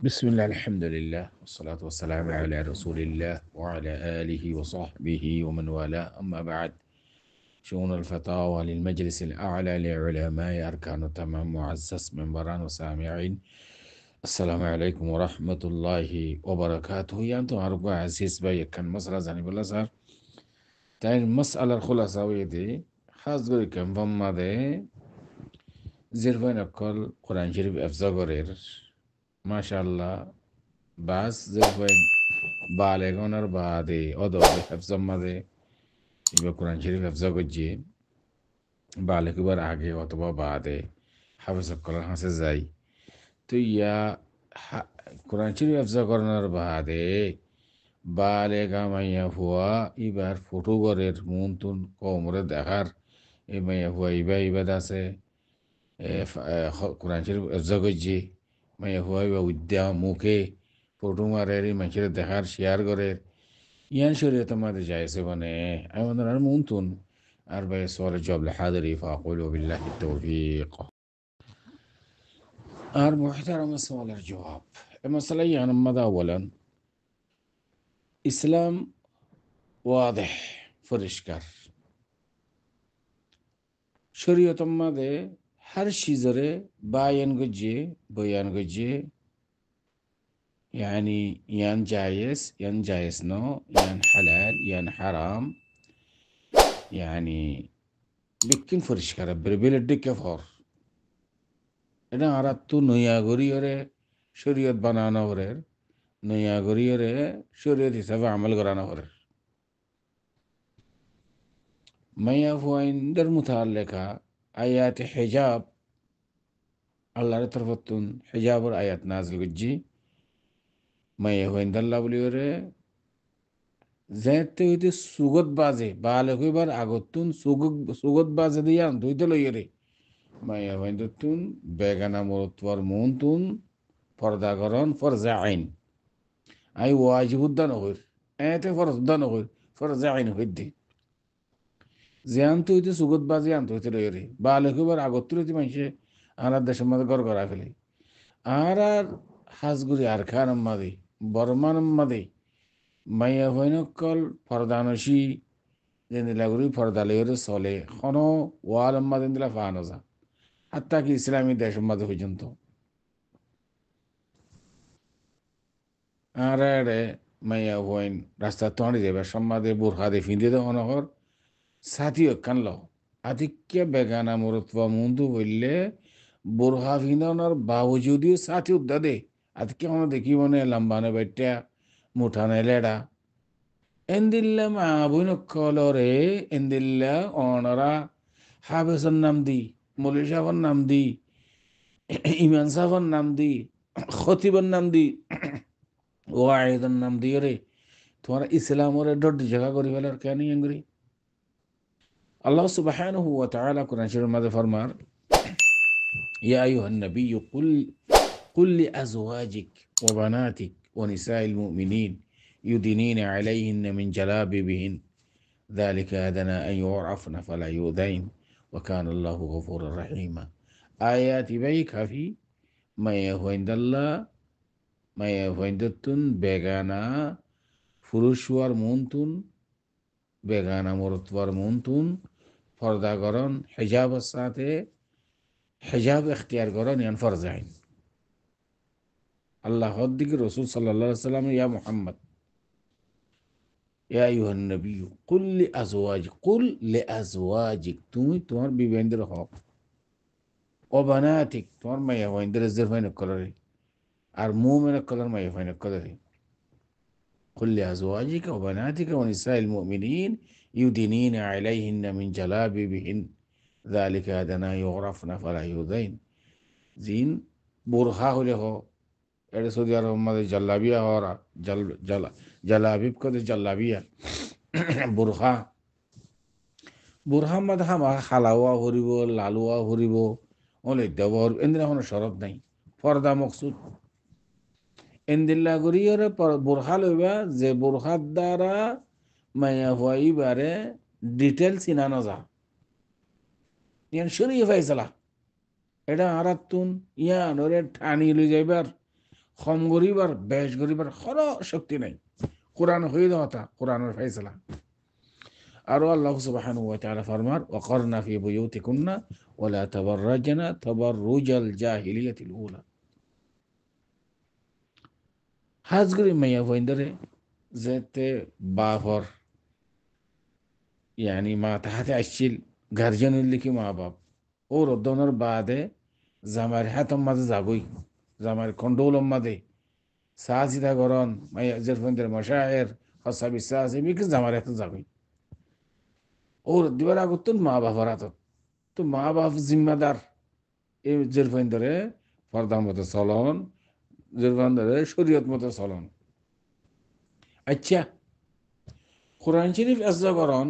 بسم الله الحمد لله والصلاة والسلام على رسول الله وعلى آله وصحبه ومن والاه أما بعد شؤون الفتاوى للمجلس الأعلى لعلماء أركان التمام معزز منبران وسامعين السلام عليكم ورحمة الله وبركاته يا أنتم أربعة عزيز بي كان مسألة زاني بالله صار تاين المسألة الخلاصة ويدي خاص قولي كم فما دي زيرفين أقل قرآن شريف أفزا غرير ما شاء الله بس زيرفين بالغونر بعدي أدو حفظ ماذا يبقى قرآن شريف حفظ كجي بالغ بار آگے অথবা বাদে হাফেজ করার হাসে যাই তো কোরআন শরীফ হাফজ করানোর বাদে বালেগা মাইয়া হুয়া ইবার ফটোগরের মুনতুন কমরে দেখার এই মাইয়া হুয়া ইবাদ আছে কোরআন শরীফ হাফজ করছি মাইয়া হুয়া ইবা উদ্যা মুখে ফটো মারের মানুষের দেখার শেয়ার করে ইয়ান শরীয়ত মাঝে যাইছে মানে আমি মনে মুনতুন أربع صور الجواب الحاضري فأقول بالله التوفيق محترم سؤال الجواب المسألة يعني ماذا أولا إسلام واضح فرشكر شريعة ماذا هر شيء باين جي بيان جي يعني يان جايز نو يان حلال يان حرام يعني لكن فرشكر بربيل الدكفور এটা আরাত্তু নৈয়াগরীয়রে শরীয়ত বানানো হরের নৈয়াগরীয়রে শরীয়ত হিসাবে আমল করানো হরের মাইয়া ফুয়াইন্দের মুতাল্লিকা আয়াত হিজাব আল্লাহর তরফতুন হিজাবর আয়াত নাজিল গজ্জি মাইয়া ফুয়াইন্দাল্লাহ বলিওরে যেতে হইতে সুগত বাজে বালে কইবার আগতুন সুগত বাজে দিয়া দুইতে লইরে মাইয়া ফুয়াইন্দাতুন বেগানা মরতওয়ার মুনতুন পর্দাকরণ ফরজা আইন আই ওয়াজিবুদ্দান হইর এতে ফরজদান হইর ফরজা আইন হইদ্দি যে আনতে হইতে সুগত বাজি আনতে হইতে রইরে বা লেখবার আগত রইতে মানুষে আর দেশের মধ্যে গড় করা ফেলে আর হাজগুড়ি আর খান মাদি বর্মান মাদি মাইয়া হইনকল ফরদানসি যেগুলি ফরদা লেগরে চলে কোনো ওয়াল মাদিন দিলা ফানো যা হাত্তা কি ইসলামী দেশের মধ্যে পর্যন্ত আর মাইয়া হইন রাস্তা তঁড়ি দেবে সম্মাদে বোরখা দিয়ে ফিঁদে দেয় অনহর সাথীয় কানল আধিক্য বেগানা মরত্বা মুন্দু বললে বোরহা ফিনানোর বাবুযদিও সাথী উদ্দাদে আজকে আমরা দেখি মনে লম্বানো বেটা মুঠানে লেডা এন্দিল্লা মাবুন কলরে এন্দিল্লা অনরা হাবেসর নাম দি মৌলী সাহর নাম দি ইমান সাহর নাম দি খতিবর নাম দি ওয়াহিদের নাম দি রে তোমার ইসলামরে ডট জায়গা করি ফেলার কেন এঙ্গুরি الله سبحانه وتعالى قرآن شريف ماذا فرمار يا أيها النبي قل لأزواجك وبناتك ونساء المؤمنين يدنين عليهن من جلابيبهن ذلك أدنى أن يعرفن فلا يؤذين وكان الله غفورا رحيما آيات بيك في ما يهوين الله ما يهوين دتون بيغانا فروشوار مونتون বেগানা মরতবার মুনতুন ফরদাগরণ হিজাবের সাথে হিজাব এখতিয়ার করণ ইয়ান ফরজ আইন আল্লাহর দিকে রসুল সাল্লাল্লাহু আলাইহি সাল্লাম ইয়া মুহাম্মদ ইয়া আইয়ুহান নবী কুল লিআজওয়াজিক তুমি তোমার বিবিদের হক ও বানাতিক তোমার মাইয়া হইন্দের জেরফাইন কলরে আর মুমিন কলর মাইয়া ফাইন কলরে قل لأزواجك وبناتك ونساء المؤمنين يدنين عليهن من جلابيبهن ذلك أدنى يعرفن فلا يؤذين زين برخا له এটা সৌদি আরব মধ্যে জাল্লাবিয়া হওয়া জালাবিব কদে জাল্লাবিয়া বুরখা মধ্যে হালাওয়া হরিব লালুয়া হরিব অনেক দেবর এদের কোনো শরত নাই ফরদা মকসুদ এন্দিল্লা গরিয়রে বোরখা লইবা যে বোরখার দ্বারা মাইয়া হইবারে ডিটেল চিনানো যা ইয়ান শরীয় ফাইসলা এটা আরাতুন ইয়ান ওরে ঠানি লই যাইবার খম গরিবার বেশ গরিবার কোনো শক্তি নাই। কোরআন হয়ে দেওয়া কোরআনের ফয়সালা। আরো আল্লাহ সুবহানাহু ওয়া তাআলা ফরমার ওয়াকারনা ফি বুয়ুতিকুন্না ওয়ালা তাবাররাজনা তাবাররুজাল জাহিলিয়াতিল উলা। হাজগরি মাইয়া বইন্দরে যেতে বাফর يعني ما تحت أشيل গার্জিয়ান লিখি মা বাপ ও রদ্দনের বাদে জামার হাতম মাঝে যাগই জামার কন্ডোলম মাঝে সাহসিদা গরন মাইয়া জেরফন্দের মশায়ের হসা বিশ্বাস এমিকে জামার হাতে যাগই ও দিবার আগতুন মা বাবার হাতত তো মা বাপ জিম্মাদার এই জেরফন্দরে ফরদার মতো চলন জেরফন্দরে শরীয়ত মতো চলন। আচ্ছা কোরআন শরীফ আজ্জা গরন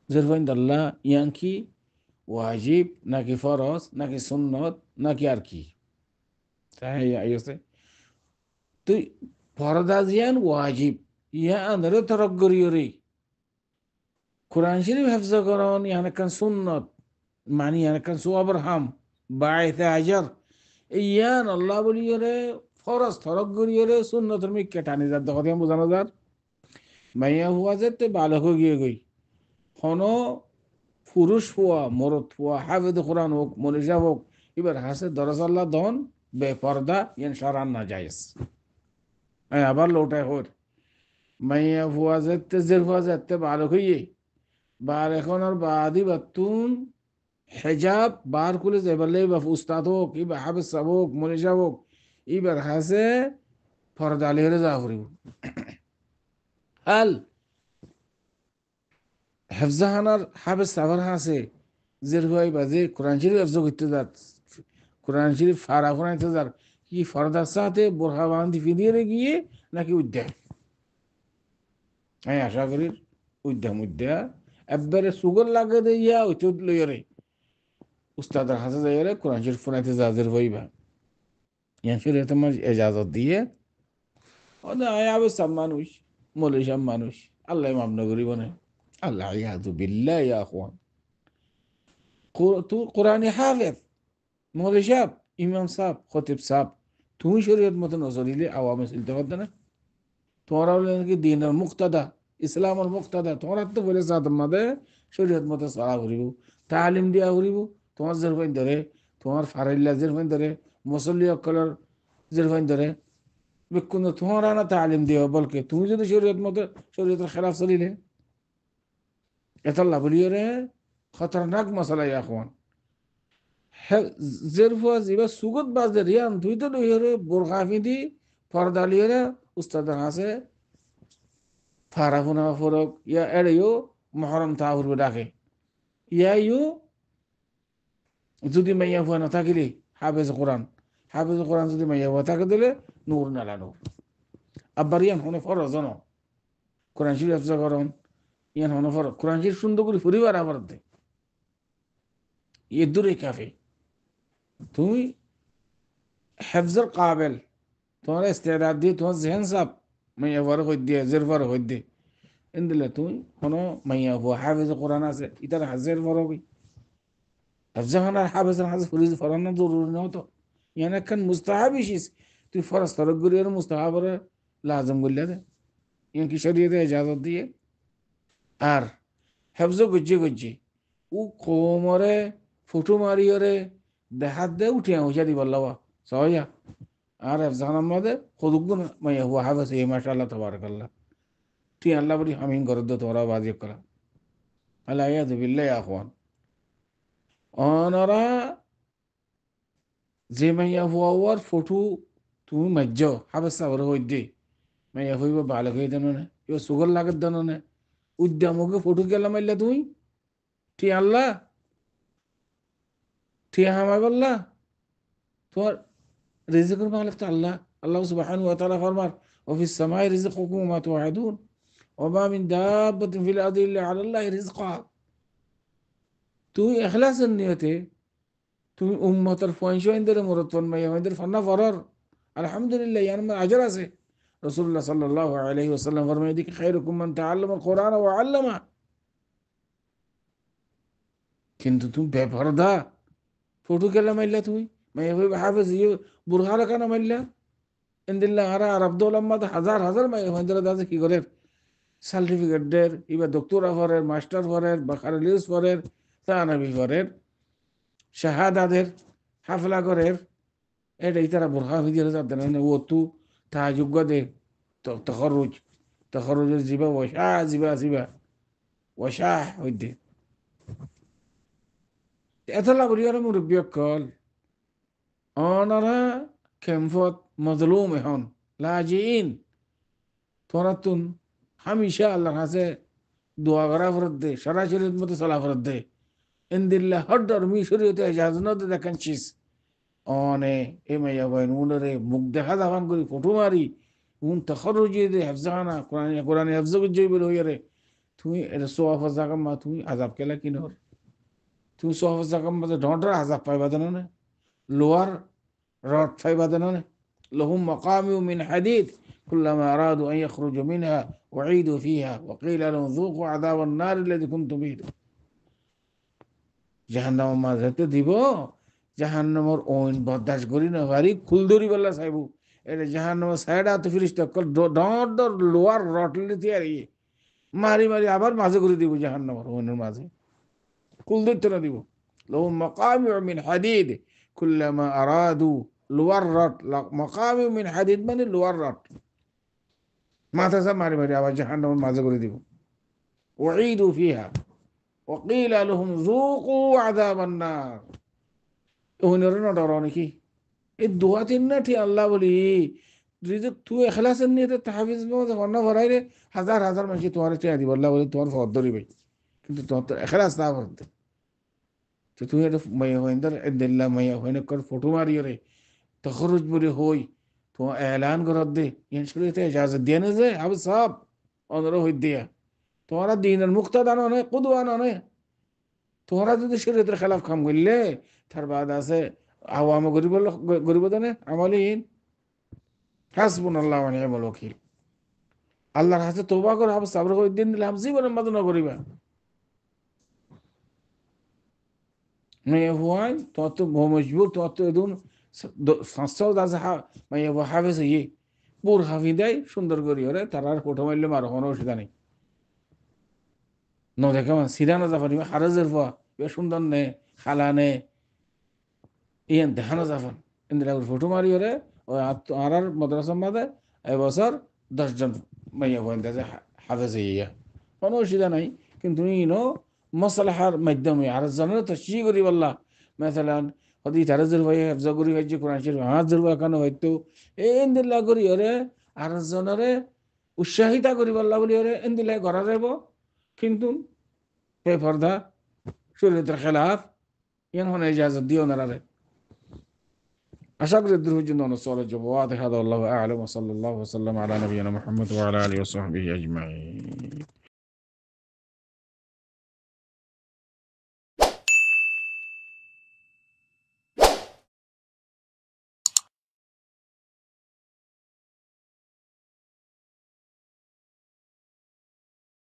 জেরফন্দাল্লাহ ইয়াংকি ওয়াজিব নাকি ফরজ নাকি সুন্নত নাকি আর কি তাই আইছে তুই ফরদাজিয়ান ওয়াজিব ইয়া আনরে তরক গরিয়রি কোরআন শরীফ হেফজ করন ইয়ানকান সুন্নত মানি ইয়ানকান সুয়াবর হাম বাইতে আজার ইয়ান আল্লাহ বলিয়রে ফরজ তরক গরিয়রে সুন্নতের মিক্কে টানি যার দখতে বোঝানো যার মাইয়া হুয়া যেতে বালক গিয়ে গই হনো পুরুষ হওয়া মরদ হওয়া হাফেদ কোরআন হোক মনীষা হোক এবার হাসে দরজাল্লা দন বেপর্দা ইয়ান সারান না যায়স আবার লোটায় হোর মাইয়া হুয়া যেতে জের হুয়া যেতে বালক হইয়ে বার এখন আর বাদি বাতুন হেজাব বার খুলে যাইবারলে বা উস্তাদ হোক ইবা হাফেজ সাহ হোক মনীষা হোক এবার হাসে পর্দা আলিহরে যা করিব হাল হেফজাহানার হাফেজ সাহার হাসে জের হুয়াই বাজে কোরআন শরীফ হেফজ করতে যাত কোরআন শরীফ ফারা কোরআনতে যার কি ফরদার সাথে বোরহা বান্ধি ফিরিয়ে গিয়ে নাকি উদ্যান আমি আশা করি উদ্যাম একবারে সুগর লাগে দিয়া ওইতে লইরে উস্তাদের হাতে যাইরে কোরআন শরীফ ফোনাইতে যাদের হইবা ইয়ান শরীয়ত তোমার এজাজত দিয়ে ওদের আবে সব মানুষ মৌলী সব মানুষ আল্লাহ মাফ না করিব না আল্লাহ ইয়াদু বিল্লাহ ইয়া আখওয়ান তু কোরআনে হাফেজ মৌলী সাহেব ইমাম সাহেব খতিব সাহেব তুমি শরীয়ত মতো নজরিলে আওয়ামে চলতে পারতে না তোমরা কি দিনের মুক্তাদা ইসলামের মুক্তাদা তোমরা তো বলে সাদম মাদে শরীয়ত মতো চলা করিব তালিম দিয়া করিব তোমার জেরফাইন ধরে তোমার ফারাইল্লা জেরফাইন ধরে মুসল্লি অকলের জেরফাইন ধরে বিক্ষুণ্ণ তোমার না তালিম দিও বলকে তুমি যদি শরীয়ত মতো শরীয়তের খেলাফ চলিলে এতাল্লা বলিও রে খতরনাক মশলা এখন জেরফুয়া জিবা সুগত বাজে রিয়ান তুই তো লইরে বোরখা ফিদি পর্দা লিয়ে উস্তাদের হাসে ফারাফুনা ফরক ইয়া এড়েও মহরম তাহুর ডাকে ইয়াইও যদি মাইয়া ফুয়া না থাকিলে হাফেজ কোরআন যদি মাইয়া ফুয়া থাকে দিলে নূর নালা নূর আব্বার ইয়ান হনে ফরজ ন কোরআন শরীফ হেফজ করন ইয়ান হনে ফরজ কোরআন শরীফ সুন্দর করে ফুরিবার আবার দে ইয়ে দূরে কাফে তুমি হেফজর কাবেল তোমার ইস্তেদাদ দিয়ে তোমার জেহেন সাপ মাইয়া ফুয়ার হই দিয়ে জেরফার হই দিয়ে ইন্দিলে তুমি হনো মাইয়া ফুয়া হাফেজ কোরআন আছে ইতার হাজের ফরকই হেফজাহানার হাফেজের হাজে ফুরিজ ফরানো জরুরি নতো ইয়ান একখান মুস্তাহাবি শিস তুই ফরজ তরক গরিয়ার মুস্তাহাবরে লাজম গলিয়া দে ইয়ান কি শরীয়তে ইজাজত দিয়ে আর হেফজ গজ্জি ও কোমরে ফুটু মারিয়রে দেহাত দে উঠিয়া উঠিয়া দিবার লওয়া সহজা আর হেফজাহানার মধ্যে খুদুগুন মাইয়া হুয়া হাফেজ এই মাশাআল্লাহ তাবারাকাল্লাহ তুই আল্লাহ বলি হামিন করদ তোমরা বাজিব করা আল্লাহ ইয়াযু বিল্লাহ ইয়া আখওয়ান অনরা যে মাইয়া হুয়ার ফটো তুমি মাজ্য হাফেজ সাবর হই দে মাইয়া হইব ভালো হয়ে দেন না এবার সুগর লাগে দেন না উদ্যামকে ফটো গেলাম মাইলা তুমি ঠিক আল্লাহ ঠিক হামাই বললা তোমার রিজিকের মালিক তো আল্লাহ আল্লাহ সুবহানাহু ওয়া তাআলা ফরমান ওয়া ফিস সামাই রিজকুকুম ওয়া মা তুআদুন ওয়া মা মিন দাব্বাতিন ফিল আরদি ইল্লা আলাল্লাহি রিজকুহা তুই ইখলাসের নিয়তে তুমি উম্মতের ফয়সইনদের মরতন মাইয়া আমাদের ফান্না ফরর আলহামদুলিল্লাহ ইয়ার আজর আছে রাসূলুল্লাহ সাল্লাল্লাহু আলাইহি ওয়াসাল্লাম ফরমায় দিকে খায়রুকুম মান তাআল্লামা কোরআন ওয়া আল্লামা কিন্তু তুমি বেপরদা ফটো কেলা মাইলা তুমি মাইয়া ভাই হাফেজ ইয়ে বুরহারা কেন মাইলা ইন্দিল্লা আরা আর আব্দুল আহমদ হাজার হাজার মাই হইন্দরা দাদা কি করে সার্টিফিকেট দের ইবা ডক্টরা ফরের মাস্টার ফরের বাকারলিউস ফরের তানাবি ফরের শাহাদাদের হাফলা করের এটাই তারা বোরখা ভিডিও যাদের ও তু তা যোগ্য দে তখরুজ তখরুজের জিবা ওয়াশা জিবা জিবা ওয়াশা হইতে এতলা বলিয়ার মুরব্বী কল অনারা খেমফত মজলুম এখন লাজিন তোরাতুন হামিশা আল্লাহর কাছে দোয়া করা ফরত দে সারা শরীর মতো চলা ফরত দে ইন্দিল্লা হড্ডর মি শরীয়তে ইজাজত দেখেন চিস অনে এ মাইয়া বইন উনরে মুখ দেখা দাফান করি ফটো মারি উন তখরুজি দে হেফজানা কোরআন কোরআন হেফজ গুজই বল হইরে তুমি এটা সোয়াফ জাকাম মা তুমি আযাব কেলা কিনর তুমি সোয়াফ জাকাম মা ঢন্ডর আযাব পাইবা দেন না লোয়ার রড পাইবা দেন না لهم مقامع من حديد كلما أرادوا أن يخرجوا منها أعيدوا فيها وقيل لهم ذوقوا عذاب النار الذي كنتم به জাহান্নাম মাঝেতে দিব জাহান্নামর ওইন বরদাস্ত করি না ভারি খুলদরি বল্লা সাহেব এটা জাহান্নামের সাইড আত ফিরিস্তা কল ডর ডর লোয়ার রটলি তৈরি মারি মারি আবার মাঝে করে দিব জাহান্নামর ওইনের মাঝে খুলদরি না দিব লহুম মাকামিউ মিন হাদিদ কুল্লামা আরাদু লোয়ার রট মাকামিউ মিন হাদিদ মানে লোয়ার রট মাথা সব মারি মারি আবার জাহান্নামের মাঝে করে দিব উঈদু ফিহা وقيل لهم ذوقوا عذاب النار ওনার না ডর নাকি এই দোয়া তিন না ঠিক আল্লাহ বলি যদি তুই এখলাসের নিয়ে তাহফিজ না ভরাই রে হাজার হাজার মানুষ তোমার টিয়া দিব আল্লাহ বলি তোমার ফদ ধরিবে কিন্তু তোমার তো এখলাস না ভরতে তো তুই এটা মাইয়া হইন্দার দিল্লা মাইয়া হইন কর ফটো মারিও রে তখরুজ বলে হই তোমার এলান করত দে ইয়ান শরীয়তে ইজাজত দিয়ে না যে আব সব অনর হই দিয়া তোমারা দিনের মুক্তাদা নয় কুদওয়া নয় তোমরা যদি শরীয়তের খেলাফ কাম করলে তার বাদ আছে আওয়ামে গরিব জানে আমলিহীন হাসবুনাল্লাহু ওয়া নি'মাল ওয়াকিল আল্লাহর কাছে তওবা করে আবার সবর করে দিন দিলে আম জীবনের মত না করিবা মেয়ে হুয়াই তত মজবুর তত এদুন সংস্থাও দাসা মেয়ে হাফেজ ইয়ে পুর হাফিদাই সুন্দর করি ওরে তার আর ফটো মারলে মারো কোনো অসুবিধা নেই ন দেখে সিরানো জাফানি হারাজের ফুয়া বে সুন্দর নে খালা নে ইয়ান দেখানো জাফান ইন্দিরা ফটো মারি ওরে ওই আর মাদ্রাসার মাঝে এবছর 10 জন মাইয়া বইন যে হাফেজ ইয়া কোনো অসুবিধা নাই কিন্তু ইনো মসলাহার মাধ্যমে আর জনের তো সি করি বললা মেসালান হদি হারাজের ভাই হেফজা করি হইছে কোরআন শরীফ হাজার ভাই কেন হইতো এই ইন্দিল্লা করি ওরে আর জনরে উৎসাহিতা করি বললা বলি ওরে ইন্দিল্লা করা যাব কিন্তু বেপরদা শরীয়তের খেলাফ ইয়ান হনে ইজাজত দিও না রে আশা করি দুর জন্য অনুসরণ জবাব ওয়াদিহ হাদা আল্লাহু আ'লাম ওয়া সাল্লাল্লাহু ওয়া সাল্লাম আলা নবিয়িনা মুহাম্মদ ওয়া আলা আলিহি ওয়া সাহবিহি আজমাইন